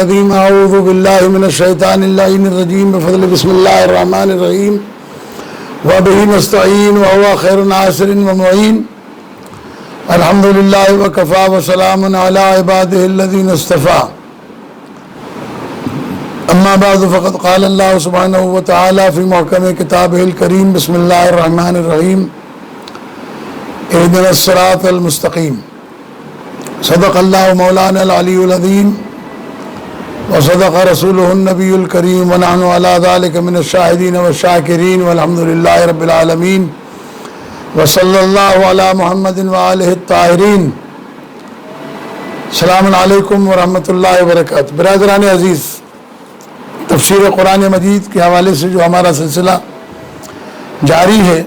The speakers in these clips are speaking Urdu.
العظیم اعوذ باللہ من الشیطان اللعین الرجیم بفضل بسم اللہ الرحمن الرحیم وبہ نستعین وهو خیر ناصر ومعین الحمدللہ وکفی وسلام علی عبادہ الذین اصطفی اما بعد فقد قال اللہ سبحانہ وتعالی فی محکم کتابہ الکریم بسم اللہ الرحمن الرحیم اہدنا الصراط المستقیم صدق اللہ مولانا العلی العظیم وصدق رسولہ النبی الکریم ونحن علی ذلک من الشاہدین والشاکرین والحمدللہ رب العالمین وصلی اللہ علی محمد وآلہ الطاہرین۔ السلام علیکم ورحمۃ اللہ وبرکاتہ۔ برادران عزیز، تفسیر قرآن مجید کے حوالے سے جو ہمارا سلسلہ جاری ہے،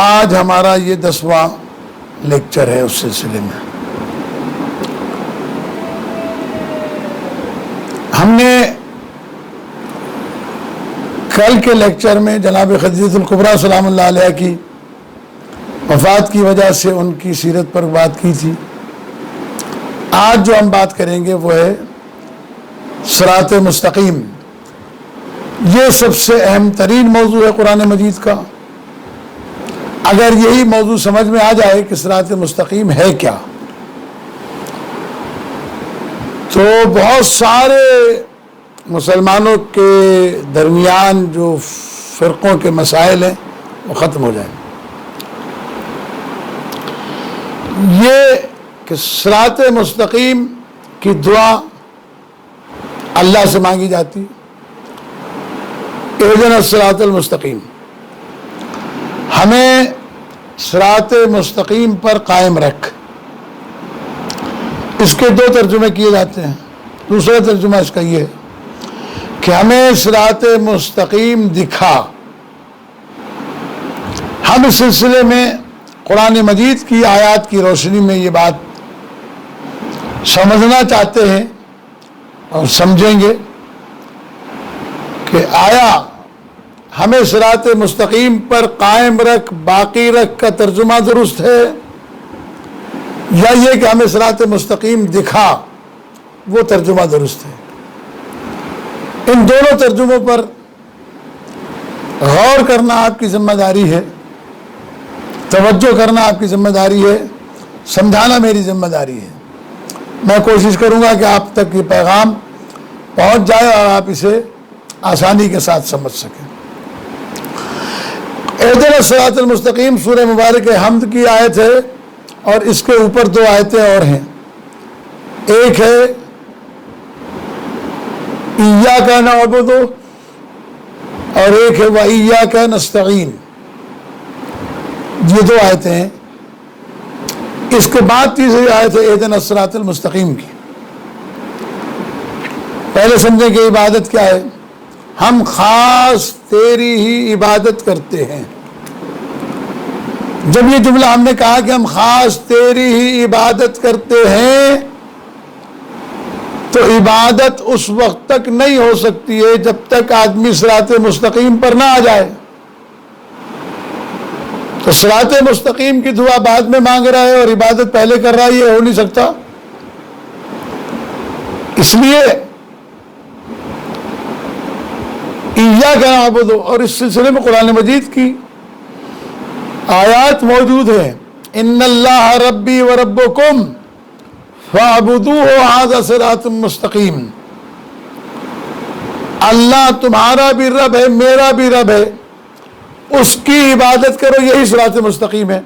آج ہمارا یہ 10واں لیکچر ہے اس سلسلے میں۔ ہم نے کل کے لیکچر میں جناب خدیجہ الکبریٰ سلام اللہ علیہ کی وفات کی وجہ سے ان کی سیرت پر بات کی تھی۔ آج جو ہم بات کریں گے وہ ہے صراط مستقیم۔ یہ سب سے اہم ترین موضوع ہے قرآن مجید کا۔ اگر یہی موضوع سمجھ میں آ جائے کہ صراط مستقیم ہے کیا، تو بہت سارے مسلمانوں کے درمیان جو فرقوں کے مسائل ہیں وہ ختم ہو جائیں۔ یہ کہ صراط مستقیم کی دعا اللہ سے مانگی جاتی، اہدنا الصراط المستقیم، ہمیں صراط مستقیم پر قائم رکھ۔ اس کے دو ترجمے کیے جاتے ہیں۔ دوسرا ترجمہ اس کا یہ ہے کہ ہمیں صراط مستقیم دکھا۔ ہم اس سلسلے میں قرآن مجید کی آیات کی روشنی میں یہ بات سمجھنا چاہتے ہیں اور سمجھیں گے کہ آیا ہمیں صراط مستقیم پر قائم رکھ، باقی رکھ کا ترجمہ درست ہے، یا یہ کہ ہمیں صراط مستقیم دکھا وہ ترجمہ درست ہے؟ ان دونوں ترجموں پر غور کرنا آپ کی ذمہ داری ہے، توجہ کرنا آپ کی ذمہ داری ہے، سمجھانا میری ذمہ داری ہے۔ میں کوشش کروں گا کہ آپ تک یہ پیغام پہنچ جائے اور آپ اسے آسانی کے ساتھ سمجھ سکیں۔ اہدنا الصراط المستقیم سورہ مبارک حمد کی آیت ہے، اور اس کے اوپر دو آیتیں اور ہیں۔ ایک ہے ایاک نعبد اور ایک ہے وایاک نستعین۔ یہ دو آیتیں ہیں۔ اس کے بعد تیسری آیت ہے اہدنا الصراط المستقیم کی۔ پہلے سمجھیں کہ عبادت کیا ہے۔ ہم خاص تیری ہی عبادت کرتے ہیں۔ جب یہ جملہ ہم نے کہا کہ ہم خاص تیری ہی عبادت کرتے ہیں، تو عبادت اس وقت تک نہیں ہو سکتی ہے جب تک آدمی صراط مستقیم پر نہ آ جائے۔ تو صراط مستقیم کی دعا بعد میں مانگ رہا ہے اور عبادت پہلے کر رہا ہے، یہ ہو نہیں سکتا۔ اس لیے ایاک نعبد، اور اس سلسلے میں قرآن مجید کی آیات موجود ہیں۔ ان اللہ ربی و ربکم فاعبدوہ ھذا صراط مستقیم۔ اللہ تمہارا بھی رب ہے، میرا بھی رب ہے، اس کی عبادت کرو، یہی صراط مستقیم ہے۔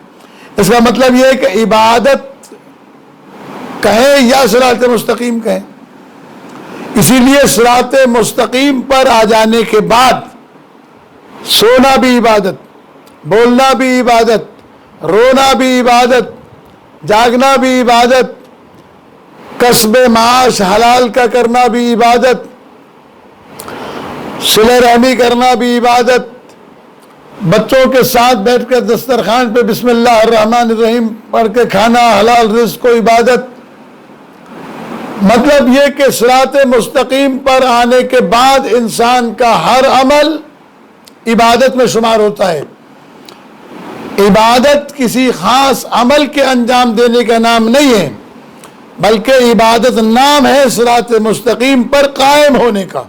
اس کا مطلب یہ ہے کہ عبادت کہیں یا صراط مستقیم کہیں۔ اسی لیے صراط مستقیم پر آ جانے کے بعد سونا بھی عبادت، بولنا بھی عبادت، رونا بھی عبادت، جاگنا بھی عبادت، کسب معاش حلال کا کرنا بھی عبادت، صلہ رحمی کرنا بھی عبادت، بچوں کے ساتھ بیٹھ کر دسترخوان پہ بسم اللہ الرحمن الرحیم پڑھ کے کھانا، حلال رزق کو عبادت۔ مطلب یہ کہ صراط مستقیم پر آنے کے بعد انسان کا ہر عمل عبادت میں شمار ہوتا ہے۔ عبادت کسی خاص عمل کے انجام دینے کا نام نہیں ہے، بلکہ عبادت نام ہے صراط مستقیم پر قائم ہونے کا.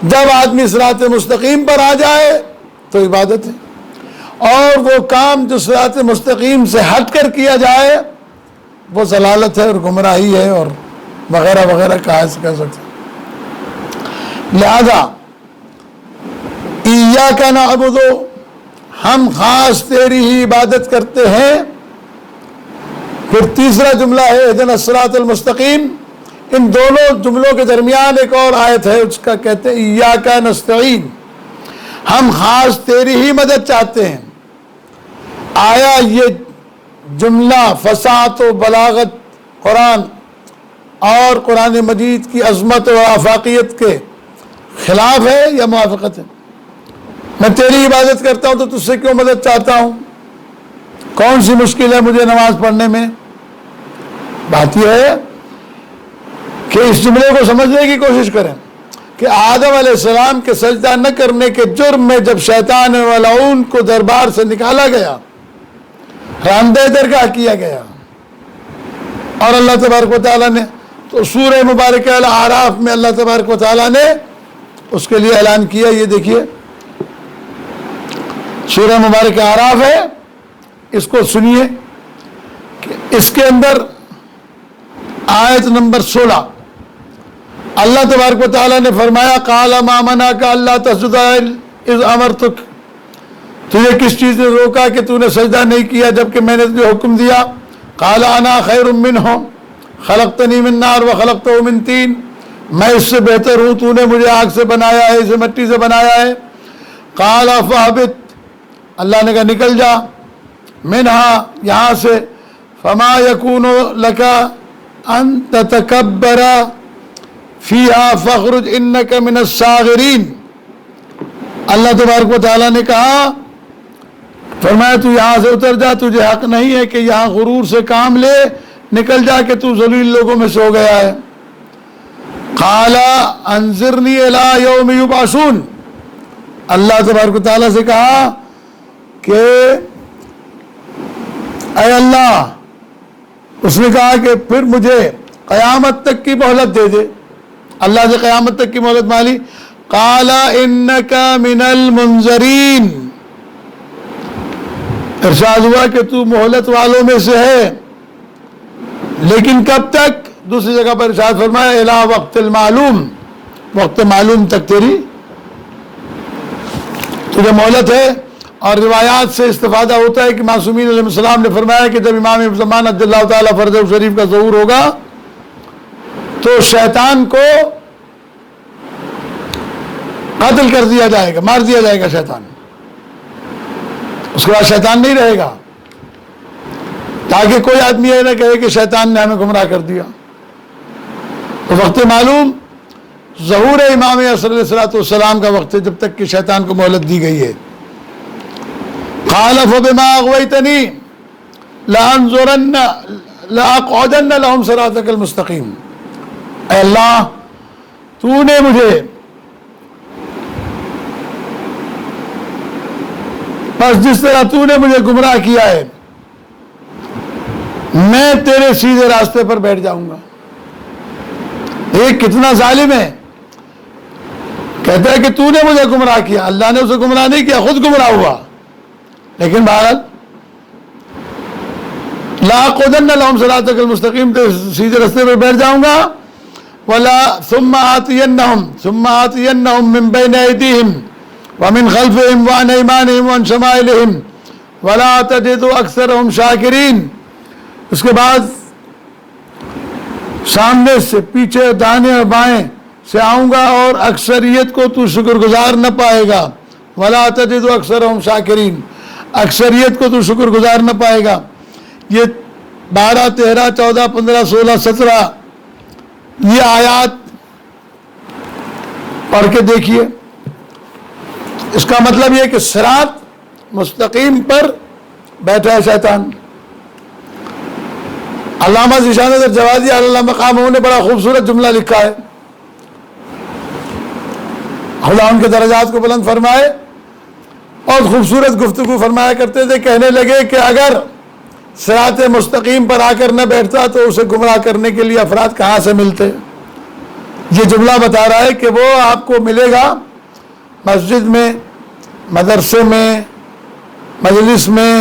جب آدمی صراط مستقیم پر آ جائے تو عبادت ہے، اور وہ کام جو صراط مستقیم سے ہٹ کر کیا جائے وہ ضلالت ہے اور گمراہی ہے اور وغیرہ وغیرہ کہا کہہ سکتے. لہذا ایاک نعبد، ہم خاص تیری ہی عبادت کرتے ہیں. پھر تیسرا جملہ ہے اہدنا الصراط المستقیم. ان دونوں جملوں کے درمیان ایک اور آیت ہے، اس کا کہتے ہیں ایاک نستعین، ہم خاص تیری ہی مدد چاہتے ہیں. آیا یہ جملہ فصاحت و بلاغت قرآن اور قرآن مجید کی عظمت و آفاقیت کے خلاف ہے یا موافقت ہے؟ میں تیری عبادت کرتا ہوں تو تجھ سے کیوں مدد چاہتا ہوں؟ کون سی مشکل ہے مجھے نماز پڑھنے میں؟ بات یہ ہے کہ اس جملے کو سمجھنے کی کوشش کریں کہ آدم علیہ السلام کے سجدہ نہ کرنے کے جرم میں جب شیطان ملعون کو دربار سے نکالا گیا، راندہ درگاہ کیا گیا، اور اللہ تبارک و تعالیٰ نے تو سورہ مبارکہ الاعراف میں اللہ تبارک و تعالیٰ نے اس کے لیے اعلان کیا. یہ دیکھیے سورہ مبارکہ اعراف ہے، اس کو سنیے کہ اس کے اندر آیت نمبر 16 اللہ تبارک و تعالیٰ نے فرمایا قال ما منعک الا تسجد اذ امرتک، تجھے کس چیز نے روکا کہ تو نے سجدہ نہیں کیا جبکہ میں نے تجھے حکم دیا؟ قال انا خیر منہ خلقتنی من نار وخلقتہ من طین، میں اس سے بہتر ہوں، تو نے مجھے آگ سے بنایا ہے، اسے مٹی سے بنایا ہے. قال فاہبط، اللہ نے کہا نکل جا، منہا یہاں سے، فما یکون لک ان تتکبر فیہا فاخرج انک من الصاغرین. اللہ تبارک و تعالیٰ نے کہا، فرمایا تو یہاں سے اتر جا، تجھے حق نہیں ہے کہ یہاں غرور سے کام لے، نکل جا کہ تو ذلیل لوگوں میں سے ہو گیا ہے. قال انظرنی الی یوم یبعثون، اللہ تبارک و تعالیٰ سے کہا کہ اے اللہ، اس نے کہا کہ پھر مجھے قیامت تک کی مہلت دے دے. اللہ سے قیامت تک کی مہلت مالی. قال انک من المنظرین، ارشاد ہوا کہ تو مہلت والوں میں سے ہے، لیکن کب تک؟ دوسری جگہ پر ارشاد فرمایا الی وقت المعلوم، وقت معلوم تک تجھے مہلت ہے. اور روایات سے استفادہ ہوتا ہے کہ معصومین علیہ السلام نے فرمایا کہ جب امام زمان عبد اللہ تعالیٰ فرد شریف کا ظہور ہوگا تو شیطان کو قتل کر دیا جائے گا، مار دیا جائے گا شیطان. اس کے بعد شیطان نہیں رہے گا، تاکہ کوئی آدمی یہ نہ کہے کہ شیطان نے ہمیں گمراہ کر دیا. تو وقت معلوم ظہور امام صلی اللہ علیہ وسلم کا وقت ہے، جب تک کہ شیطان کو مہلت دی گئی ہے. قال فبما اغويتني لاقعدن لهم صراطك المستقيم، اے اللہ تو نے مجھے بس جس طرح تو نے مجھے گمراہ کیا ہے میں تیرے سیدھے راستے پر بیٹھ جاؤں گا. ایک کتنا ظالم ہے، کہتا ہے کہ تو نے مجھے گمراہ کیا. اللہ نے اسے گمراہ نہیں کیا، خود گمراہ ہوا. لیکن بہرحال لاقعدن لهم صراطك المستقیم، سیدھے راستے پر بیٹھ جاؤں گا. ثم آتینہم من بین ایدیہم ومن خلفہم وعن ایمانہم وعن شمائلہم ولا تجد اکثرہم شاکرین. اس کے بعد سامنے سے، پیچھے، دانے اور بائیں سے آؤں گا اور اکثریت کو تو شکر گزار نہ پائے گا. ولا تجد اکثرہم شاکرین، اکثریت کو تو شکر گزار نہ پائے گا. یہ 12، 13، 14، 15، 16، 17 یہ آیات پڑھ کے دیکھیے. اس کا مطلب یہ کہ صراط مستقیم پر بیٹھا ہے شیطان. علامہ ذیشان اظہر جوادی علیہ مقامہ نے بڑا خوبصورت جملہ لکھا ہے، خدا ان کے درجات کو بلند فرمائے. اور خوبصورت گفتگو فرمایا کرتے تھے، کہنے لگے کہ اگر صراط مستقیم پر آ کر نہ بیٹھتا تو اسے گمراہ کرنے کے لیے افراد کہاں سے ملتے؟ یہ جملہ بتا رہا ہے کہ وہ آپ کو ملے گا مسجد میں، مدرسے میں، مجلس میں،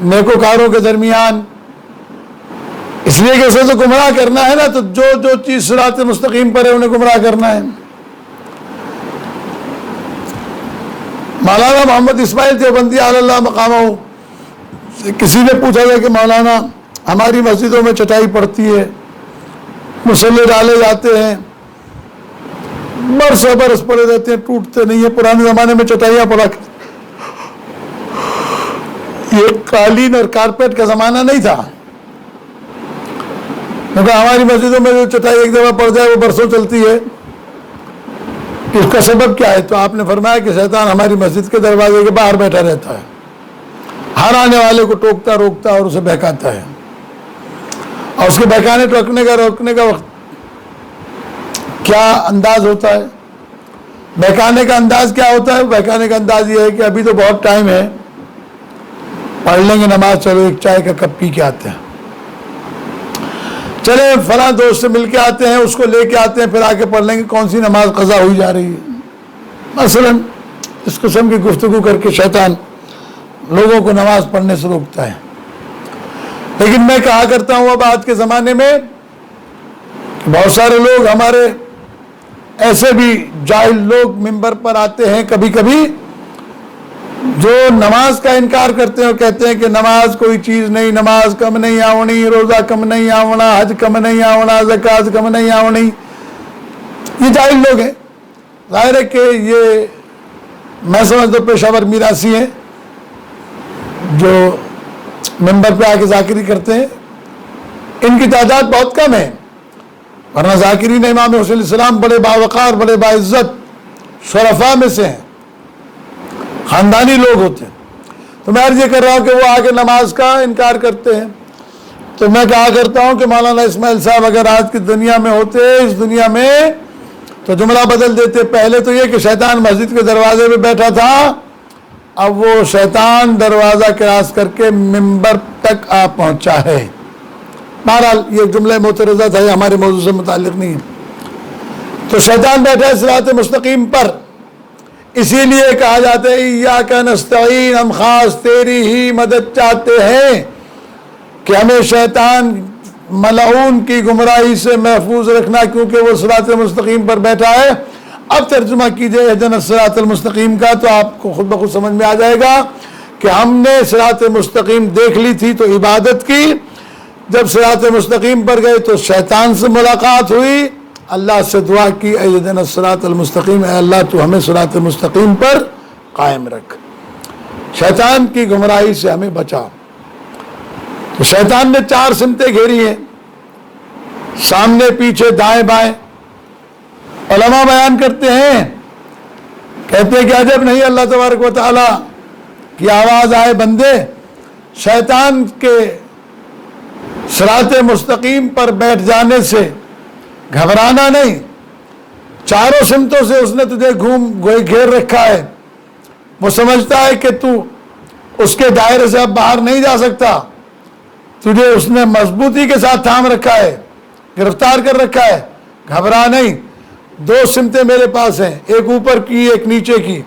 نیکوکاروں کے درمیان، اس لیے کہ اسے تو گمراہ کرنا ہے نا، تو جو چیز صراط مستقیم پر ہے انہیں گمراہ کرنا ہے۔ مولانا محمد اسماعیل دیوبندی علی اللہ مقامہ، کسی نے پوچھا تھا کہ مولانا ہماری مسجدوں میں چٹائی پڑتی ہے، مصلے ڈالے جاتے ہیں، برسوں برس پڑے رہتے ہیں، ٹوٹتے نہیں ہیں، پرانے زمانے میں چٹائیاں پڑا کرتے، یہ قالین اور کارپیٹ کا زمانہ نہیں تھا، کیونکہ ہماری مسجدوں میں جو چٹائی ایک دفعہ پڑ جائے وہ برسوں چلتی ہے، اس کا سبب کیا ہے؟ تو آپ نے فرمایا کہ شیطان ہماری مسجد کے دروازے کے باہر بیٹھا رہتا ہے، ہر آنے والے کو ٹوکتا روکتا اور اسے بہکاتا ہے، اور اس کے بہکانے روکنے کا وقت کیا انداز ہوتا ہے؟ بہکانے کا انداز کیا ہوتا ہے؟ بہکانے کا انداز یہ ہے کہ ابھی تو بہت ٹائم ہے، پڑھ لیں گے نماز، چلو ایک چائے کا کپ پی کے آتے ہیں، چلے فلاں دوست سے مل کے آتے ہیں، اس کو لے کے آتے ہیں، پھر آ کے پڑھ لیں گے کون سی نماز قضا ہوئی جا رہی ہے، مثلا اس قسم کی گفتگو کر کے شیطان لوگوں کو نماز پڑھنے سے روکتا ہے۔ لیکن میں کہا کرتا ہوں اب آج کے زمانے میں بہت سارے لوگ ہمارے ایسے بھی جاہل لوگ ممبر پر آتے ہیں کبھی کبھی، جو نماز کا انکار کرتے ہیں اور کہتے ہیں کہ نماز کوئی چیز نہیں، نماز کم نہیں آونی، روزہ کم نہیں آونا، حج کم نہیں آونا، زکوٰۃ کم نہیں آونی، یہ جاہل لوگ ہیں۔ ظاہر ہے کہ یہ میں سمجھتا ہوں پیشہ ور میراثی ہیں جو ممبر پہ آ کے ذاکری کرتے ہیں، ان کی تعداد بہت کم ہے، ورنہ ذاکرین امام حسین علیہ السلام بڑے باوقار، بڑے باعزت شرفاء میں سے ہیں، خاندانی لوگ ہوتے ہیں۔ تو میں عرض یہ کر رہا ہوں کہ وہ آگے نماز کا انکار کرتے ہیں، تو میں کہا کرتا ہوں کہ مولانا اسماعیل صاحب اگر آج کی دنیا میں ہوتے، اس دنیا میں، تو جملہ بدل دیتے۔ پہلے تو یہ کہ شیطان مسجد کے دروازے پہ بیٹھا تھا، اب وہ شیطان دروازہ کراس کر کے ممبر تک آ پہنچا ہے۔ بہرحال یہ جملہ معترضہ تھا، یہ ہمارے موضوع سے متعلق نہیں ہے۔ تو شیطان بیٹھا ہے صراط مستقیم پر، اسی لیے کہا جاتا ہے ایاک نستعین، ہم خاص تیری ہی مدد چاہتے ہیں کہ ہمیں شیطان ملعون کی گمراہی سے محفوظ رکھنا، کیونکہ وہ صراط مستقیم پر بیٹھا ہے۔ اب ترجمہ کیجئے اہدنا الصراط المستقیم کا، تو آپ کو خود بخود سمجھ میں آ جائے گا کہ ہم نے صراط مستقیم دیکھ لی تھی تو عبادت کی، جب صراط مستقیم پر گئے تو شیطان سے ملاقات ہوئی، اللہ سے دعا کی اہدنا الصراط المستقیم، اے اللہ تو ہمیں صراط مستقیم پر قائم رکھ، شیطان کی گمراہی سے ہمیں بچا۔ تو شیطان نے 4 سمتیں گھیری ہیں، سامنے، پیچھے، دائیں بائیں۔ علماء بیان کرتے ہیں، کہتے ہیں کہ عجب نہیں اللہ تبارک و تعالی کی آواز آئے بندے، شیطان کے صراط مستقیم پر بیٹھ جانے سے گھبرانا نہیں، چاروں سمتوں سے اس نے تجھے گھیر رکھا ہے، وہ سمجھتا ہے کہ تو اس کے دائرے سے اب باہر نہیں جا سکتا، تجھے اس نے مضبوطی کے ساتھ تھام رکھا ہے، گرفتار کر رکھا ہے، گھبرا نہیں، 2 سمتیں میرے پاس ہیں، ایک اوپر کی ایک نیچے کی،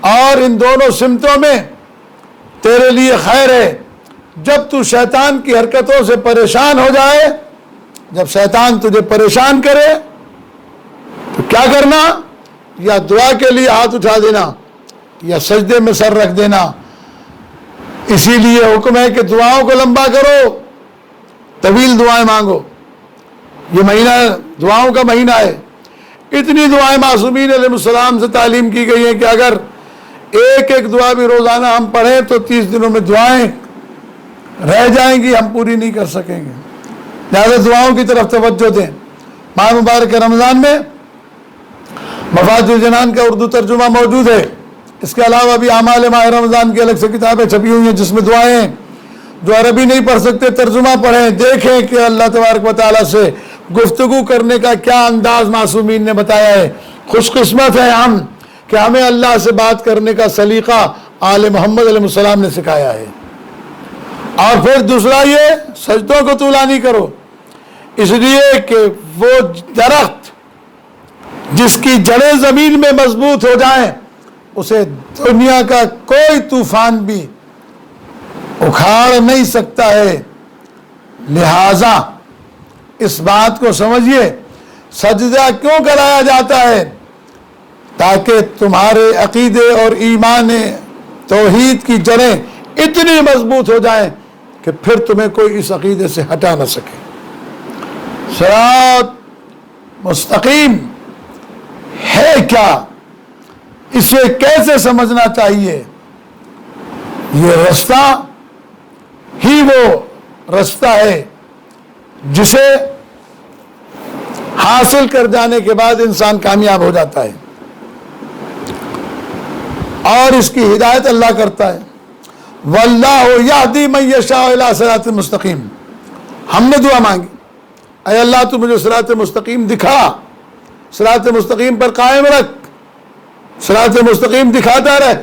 اور ان دونوں سمتوں میں تیرے لیے خیر ہے۔ جب تو شیطان کی حرکتوں سے پریشان ہو جائے، جب شیطان تجھے پریشان کرے تو کیا کرنا؟ یا دعا کے لیے ہاتھ اٹھا دینا یا سجدے میں سر رکھ دینا۔ اسی لیے حکم ہے کہ دعاؤں کو لمبا کرو، طویل دعائیں مانگو، یہ مہینہ دعاؤں کا مہینہ ہے۔ اتنی دعائیں معصومین علیہ السلام سے تعلیم کی گئی ہیں کہ اگر ایک ایک دعا بھی روزانہ ہم پڑھیں تو 30 دنوں میں دعائیں رہ جائیں گی، ہم پوری نہیں کر سکیں گے۔ لہذا دعاؤں کی طرف توجہ دیں۔ ماہ مبارک رمضان میں مفاتیح الجنان کا اردو ترجمہ موجود ہے، اس کے علاوہ بھی اعمال ماہ رمضان کی الگ سے کتابیں چھپی ہوئی ہیں جس میں دعائیں، جو عربی نہیں پڑھ سکتے ترجمہ پڑھیں، دیکھیں کہ اللہ تبارک و تعالیٰ سے گفتگو کرنے کا کیا انداز معصومین نے بتایا ہے۔ خوش قسمت ہے ہم کہ ہمیں اللہ سے بات کرنے کا سلیقہ آل محمد علیہ السلام نے سکھایا ہے۔ اور پھر دوسرا یہ سجدوں کو طولانی کرو، اس لیے کہ وہ درخت جس کی جڑیں زمین میں مضبوط ہو جائیں اسے دنیا کا کوئی طوفان بھی اکھاڑ نہیں سکتا ہے۔ لہذا اس بات کو سمجھیے، سجدہ کیوں کرایا جاتا ہے؟ تاکہ تمہارے عقیدے اور ایمان توحید کی جڑیں اتنی مضبوط ہو جائیں کہ پھر تمہیں کوئی اس عقیدے سے ہٹا نہ سکے۔ صراط مستقیم ہے کیا؟ اسے کیسے سمجھنا چاہیے؟ یہ رستہ ہی وہ رستہ ہے جسے حاصل کر جانے کے بعد انسان کامیاب ہو جاتا ہے، اور اس کی ہدایت اللہ کرتا ہے۔ واللہ یہدی من یشاء الی صراط مستقیم۔ ہم نے دعا مانگی، اے اللہ تو مجھے صراط مستقیم دکھا، صراط مستقیم پر قائم رکھ، صراط مستقیم دکھاتا رہ۔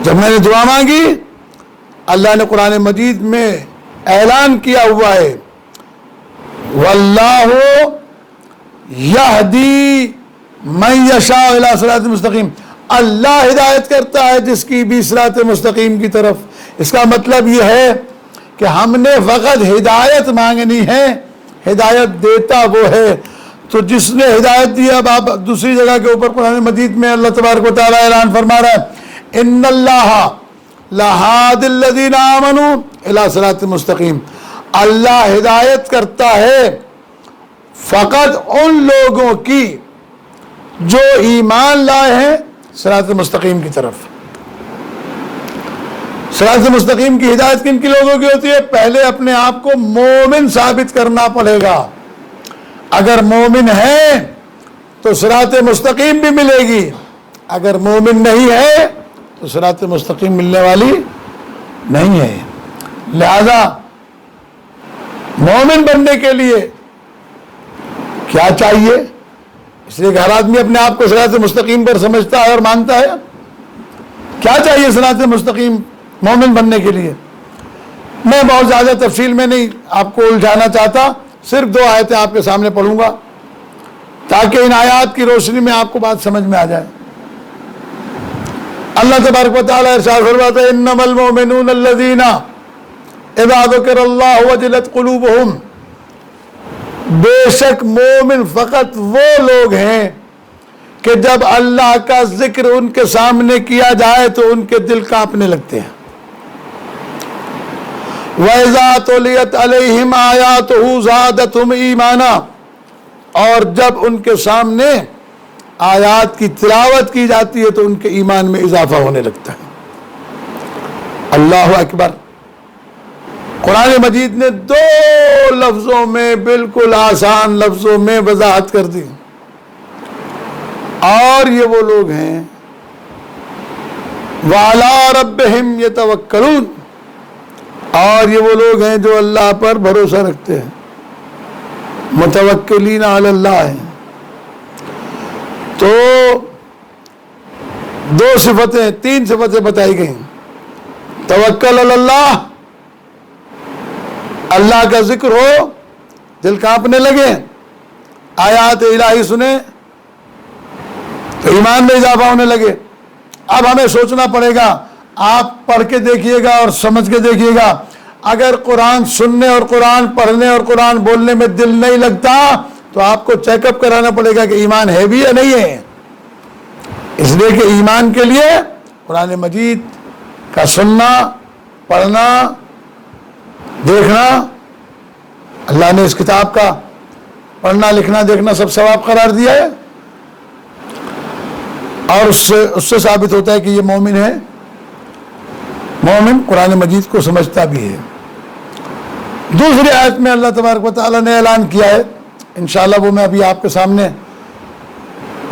جب میں نے دعا مانگی، اللہ نے قرآن مجید میں اعلان کیا ہوا ہے، واللہ یہدی من یشاء الی صراط مستقیم، اللہ ہدایت کرتا ہے جس کی بھی صراط مستقیم کی طرف۔ اس کا مطلب یہ ہے کہ ہم نے فقط ہدایت مانگنی ہے، ہدایت دیتا وہ ہے۔ تو جس نے ہدایت دی، اب آپ دوسری جگہ کے اوپر قرآن مجید میں اللہ تبارک و تعالیٰ اعلان فرما رہا ہے، ان اللہ لہادی الذین آمنوا الی صراط مستقیم، اللہ ہدایت کرتا ہے فقط ان لوگوں کی جو ایمان لائے ہیں صراط مستقیم کی طرف۔ صراط مستقیم کی ہدایت کن کی لوگوں کی ہوتی ہے؟ پہلے اپنے آپ کو مومن ثابت کرنا پڑے گا۔ اگر مومن ہے تو صراط مستقیم بھی ملے گی، اگر مومن نہیں ہے تو صراط مستقیم ملنے والی نہیں ہے۔ لہذا مومن بننے کے لیے کیا چاہیے؟ اس لیے کہ ہر آدمی اپنے آپ کو صراط مستقیم پر سمجھتا ہے اور مانتا ہے۔ کیا چاہیے صراط مستقیم مومن بننے کے لیے؟ میں بہت زیادہ تفصیل میں نہیں آپ کو الجھانا چاہتا، صرف 2 آیتیں آپ کے سامنے پڑھوں گا تاکہ ان آیات کی روشنی میں آپ کو بات سمجھ میں آ جائے۔ اللہ تبارک و تعالیٰ ارشاد فرماتا ہے، انما المؤمنون الذین اذا ذکر اللہ وجلت قلوبہم، بے شک مومن فقط وہ لوگ ہیں کہ جب اللہ کا ذکر ان کے سامنے کیا جائے تو ان کے دل کانپنے لگتے ہیں۔ وَإِذَا تُلِيَتْ عَلَيْهِمْ آيَاتُهُ زَادَتْهُمْ ایمانا، اور جب ان کے سامنے آیات کی تلاوت کی جاتی ہے تو ان کے ایمان میں اضافہ ہونے لگتا ہے۔ اللہ اکبر۔ قرآن مجید نے 2 لفظوں میں، بالکل آسان لفظوں میں وضاحت کر دی، اور یہ وہ لوگ ہیں وَعَلَىٰ رَبِّهِمْ يَتَوَكَّلُونَ، اور یہ وہ لوگ ہیں جو اللہ پر بھروسہ رکھتے ہیں، متوکلین علی اللہ ہیں۔ تو 2 صفتیں، 3 صفتیں بتائی گئیں، توکل علی اللہ، اللہ کا ذکر ہو دل کانپنے لگے، آیات الہی سنیں تو ایمان میں اضافہ ہونے لگے۔ اب ہمیں سوچنا پڑے گا، آپ پڑھ کے دیکھیے گا اور سمجھ کے دیکھیے گا، اگر قرآن سننے اور قرآن پڑھنے اور قرآن بولنے میں دل نہیں لگتا تو آپ کو چیک اپ کرانا پڑے گا کہ ایمان ہے بھی یا نہیں ہے۔ اس لیے کہ ایمان کے لیے قرآن مجید کا سننا، پڑھنا، دیکھنا، اللہ نے اس کتاب کا پڑھنا، لکھنا، دیکھنا سب ثواب قرار دیا ہے، اور اس سے ثابت ہوتا ہے کہ یہ مومن ہے۔ مومن قرآن مجید کو سمجھتا بھی ہے۔ دوسری آیت میں اللہ تبارک و تعالیٰ نے اعلان کیا ہے، انشاءاللہ وہ میں ابھی آپ کے سامنے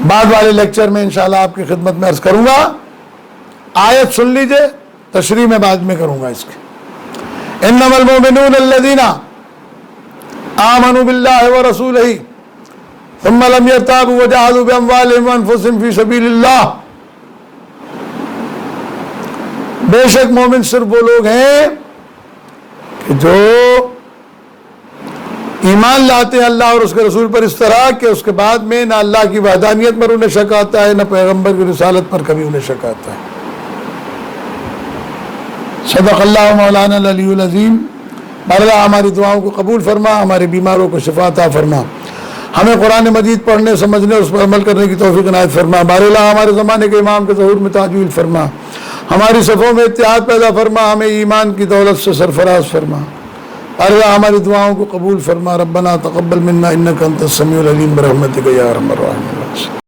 بعد والے لیکچر میں انشاءاللہ آپ کی خدمت میں عرض کروں گا۔ آیت سن لیجئے، تشریح میں بعد میں کروں گا اس کی۔ انما المؤمنون الذین آمنوا باللہ ورسولہ ثم لم يرتابوا وجاهدوا باموالهم وانفسهم في سبيل اللہ۔ بے شک مومن صرف وہ لوگ ہیں کہ جو ایمان لاتے ہیں اللہ اور اس کے رسول پر اس طرح کہ اس کے بعد میں نہ اللہ کی وحدانیت پر انہیں شک آتا ہے نہ پیغمبر کی رسالت پر کبھی انہیں شک آتا ہے۔ صدق اللہ مولانا العلی العظیم۔ اللہ ہماری دعاؤں کو قبول فرما، ہمارے بیماروں کو شفا عطا فرما، ہمیں قرآن مجید پڑھنے سمجھنے اس پر عمل کرنے کی توفیق عنایت فرما۔ بار اللہ ہمارے زمانے کے امام کے ظہور میں تاجیل فرما، ہماری صفوں میں اتحاد پیدا فرما، ہمیں ایمان کی دولت سے سرفراز فرما۔ اللہ ہماری دعاؤں کو قبول فرما۔ ربنا تقبل منا انک انت السمیع العلیم برحمتک یا ارحم الراحمین۔